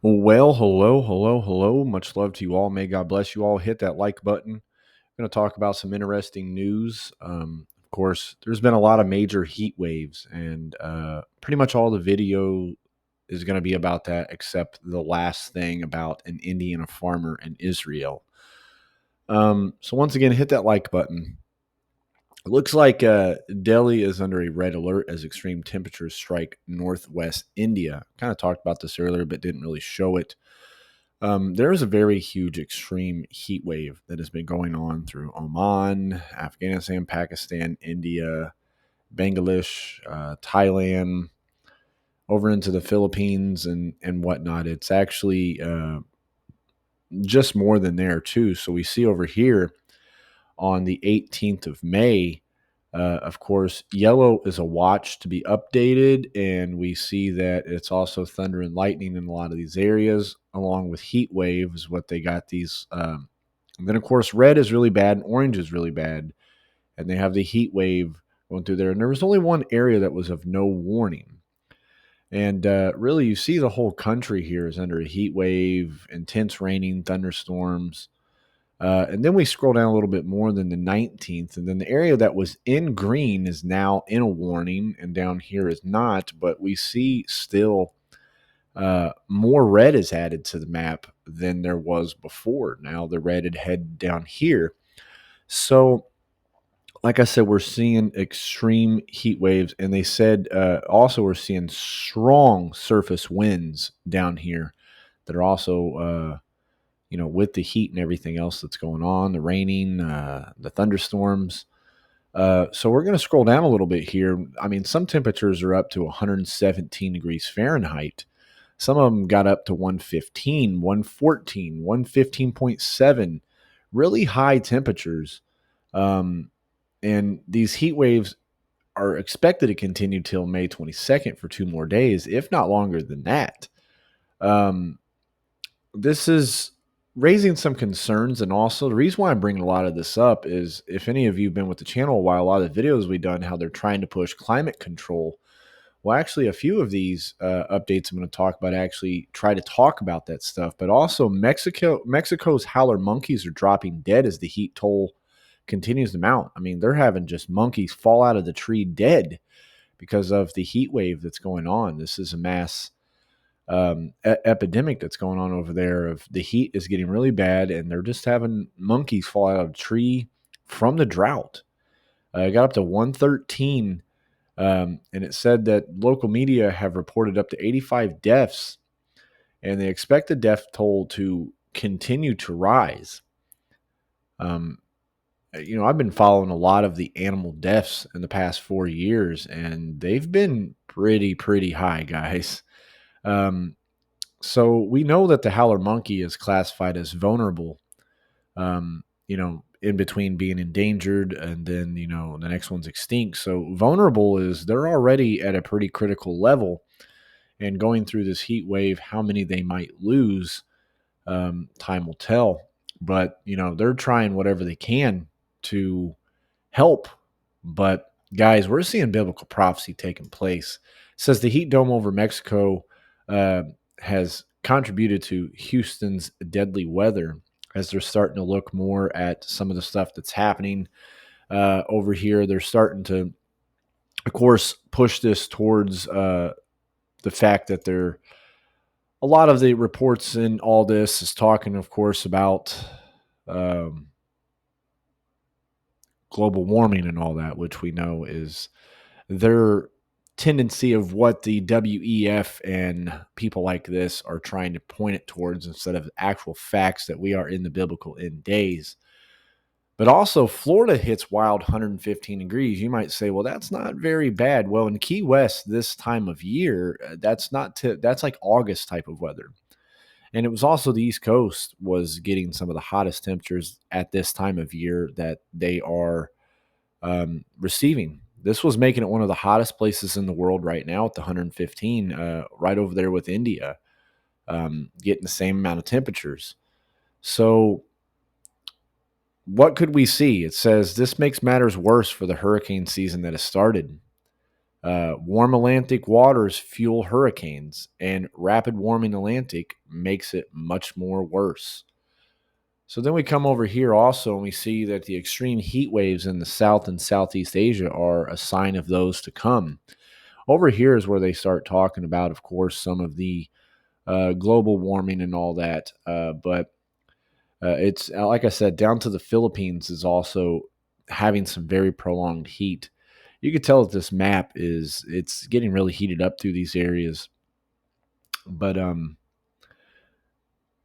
Well, hello, hello, hello. Much love to you all. May God bless you all. Hit that like button. I'm going to talk about some interesting news. Of course, there's been a lot of major heat waves, and pretty much all the video is going to be about that, except the last thing about an Indiana farmer in Israel. So, once again, hit that like button. It looks like Delhi is under a red alert as extreme temperatures strike northwest India. Kind of talked about this earlier, but didn't really show it. There is a very huge extreme heat wave that has been going on through Oman, Afghanistan, Pakistan, India, Bangladesh, Thailand, over into the Philippines and whatnot. It's actually just more than there too. So we see over here on the 18th of May. Of course, yellow is a watch to be updated, and we see that it's also thunder and lightning in a lot of these areas, along with heat waves. What they got these, and then of course, red is really bad, and orange is really bad, and they have the heat wave going through there. And there was only one area that was of no warning, and really, you see the whole country here is under a heat wave, intense raining, thunderstorms. And then we scroll down a little bit more than the 19th, and then the area that was in green is now in a warning, and down here is not. But we see still more red is added to the map than there was before. Now the red had head down here. So, like I said, we're seeing extreme heat waves, and they said also we're seeing strong surface winds down here that are also with the heat and everything else that's going on, the raining, the thunderstorms. So we're going to scroll down a little bit here. I mean, some temperatures are up to 117 degrees Fahrenheit. Some of them got up to 115, 114, 115.7, really high temperatures. Um, and these heat waves are expected to continue till May 22nd for 2 more days, if not longer than that. Um, this is raising some concerns, and also the reason why I'm bringing a lot of this up is if any of you have been with the channel a while, a lot of the videos we've done how they're trying to push climate control. Well, actually, a few of these updates I'm going to talk about actually try to talk about that stuff, but also Mexico's howler monkeys are dropping dead as the heat toll continues to mount. I mean, they're having just monkeys fall out of the tree dead because of the heat wave that's going on. This is a mass epidemic that's going on over there. Of the heat is getting really bad, and they're just having monkeys fall out of a tree from the drought. It got up to 113, and it said that local media have reported up to 85 deaths, and they expect the death toll to continue to rise. Um, I've been following a lot of the animal deaths in the past 4 years, and they've been pretty high, guys. Um, So we know that the howler monkey is classified as vulnerable, in between being endangered and then, the next one's extinct. So vulnerable is they're already at a pretty critical level, and going through this heat wave, how many they might lose, time will tell. But, they're trying whatever they can to help. But guys, we're seeing biblical prophecy taking place. It says the heat dome over Mexico uh, has contributed to Houston's deadly weather, as they're starting to look more at some of the stuff that's happening over here. They're starting to, of course, push this towards the fact that they're a lot of the reports in all this is talking, of course, about um, global warming and all that, which we know is their tendency of what the WEF and people like this are trying to point it towards instead of actual facts that we are in the biblical end days. But also, Florida hits wild 115 degrees. You might say, well, that's not very bad. Well, in Key West this time of year, that's like August type of weather. And it was also the East Coast was getting some of the hottest temperatures at this time of year that they are receiving. This was making it one of the hottest places in the world right now at the 115, right over there with India, getting the same amount of temperatures. So, what could we see? It says this makes matters worse for the hurricane season that has started. Warm Atlantic waters fuel hurricanes, and rapid warming Atlantic makes it much more worse. So then we come over here also and we see that the extreme heat waves in the South and Southeast Asia are a sign of those to come. Over here is where they start talking about, of course, some of the global warming and all that. But it's like I said, down to the Philippines is also having some very prolonged heat. You could tell that this map it's getting really heated up through these areas. But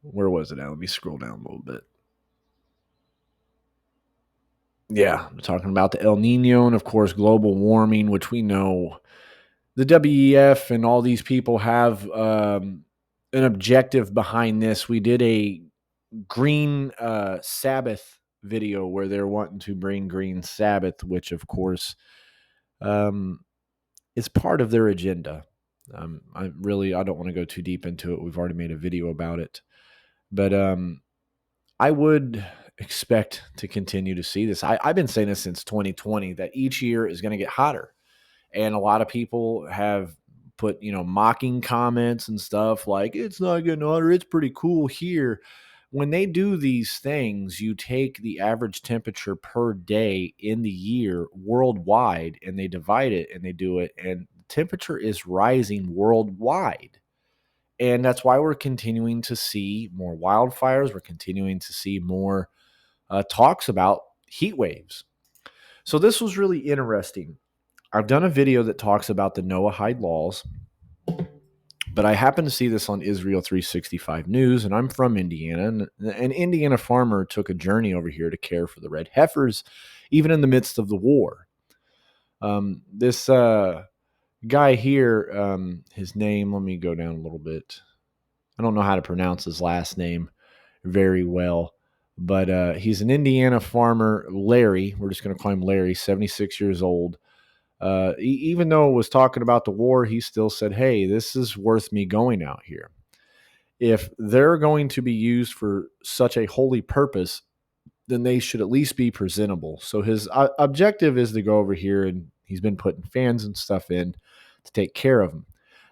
where was it at? Let me scroll down a little bit. Yeah, I'm talking about the El Nino and of course global warming, which we know the WEF and all these people have an objective behind this. We did a green Sabbath video where they're wanting to bring green Sabbath, which of course um, is part of their agenda. I don't want to go too deep into it. We've already made a video about it, but I would expect to continue to see this. I've been saying this since 2020 that each year is going to get hotter, and a lot of people have put mocking comments and stuff like it's not getting hotter, it's pretty cool here. When they do these things, you take the average temperature per day in the year worldwide and they divide it and they do it, and temperature is rising worldwide. And that's why we're continuing to see more wildfires. We're continuing to see more talks about heat waves. So this was really interesting. I've done a video that talks about the Noahide laws, but I happened to see this on Israel 365 News, and I'm from Indiana. And an Indiana farmer took a journey over here to care for the red heifers, even in the midst of the war. This guy here, his name, let me go down a little bit. I don't know how to pronounce his last name very well, but he's an Indiana farmer, Larry. We're just going to call him Larry, 76 years old. Even though it was talking about the war, he still said, hey, this is worth me going out here. If they're going to be used for such a holy purpose, then they should at least be presentable. So his objective is to go over here, and he's been putting fans and stuff in to take care of them.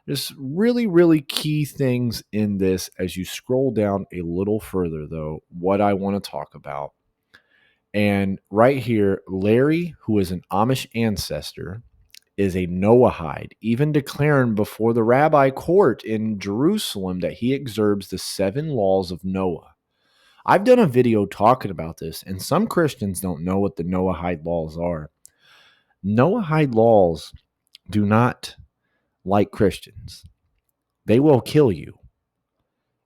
There's really, really key things in this as you scroll down a little further, though, what I want to talk about. And right here, Larry, who is an Amish ancestor, is a Noahide, even declaring before the rabbi court in Jerusalem that he observes the 7 laws of Noah. I've done a video talking about this, and some Christians don't know what the Noahide laws are. Noahide laws do not like Christians. They will kill you.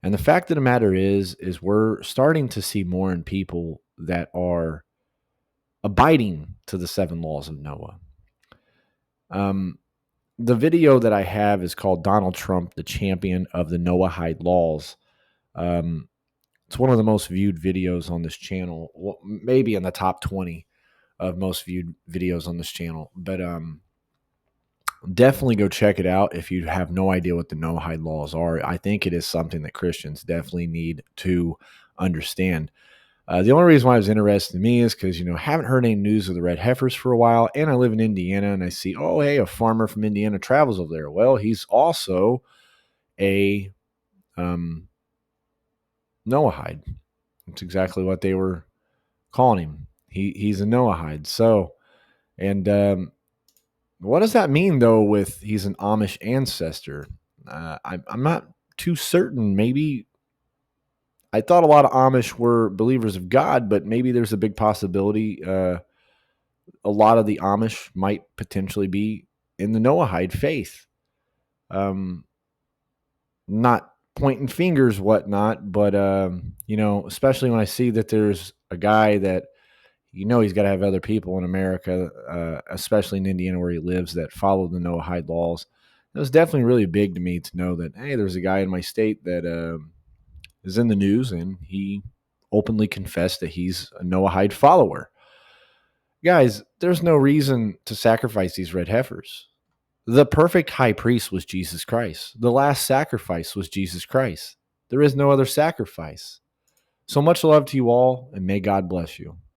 And the fact of the matter is we're starting to see more in people that are abiding to the 7 laws of Noah. The video that I have is called Donald Trump, the champion of the Noahide laws. It's one of the most viewed videos on this channel, well, maybe in the top 20 of most viewed videos on this channel. But definitely go check it out if you have no idea what the Noahide laws are. I think it is something that Christians definitely need to understand. The only reason why it was interesting to me is because, haven't heard any news of the red heifers for a while, and I live in Indiana, and I see, oh, hey, a farmer from Indiana travels over there. Well, he's also a Noahide. That's exactly what they were calling him. He's a Noahide. So, and what does that mean, though, with he's an Amish ancestor? I'm not too certain. Maybe I thought a lot of Amish were believers of God, but maybe there's a big possibility a lot of the Amish might potentially be in the Noahide faith. Not pointing fingers, whatnot, but especially when I see that there's a guy that he's got to have other people in America, especially in Indiana where he lives, that follow the Noahide laws. It was definitely really big to me to know that, hey, there's a guy in my state that is in the news, and he openly confessed that he's a Noahide follower. Guys, there's no reason to sacrifice these red heifers. The perfect high priest was Jesus Christ. The last sacrifice was Jesus Christ. There is no other sacrifice. So much love to you all, and may God bless you.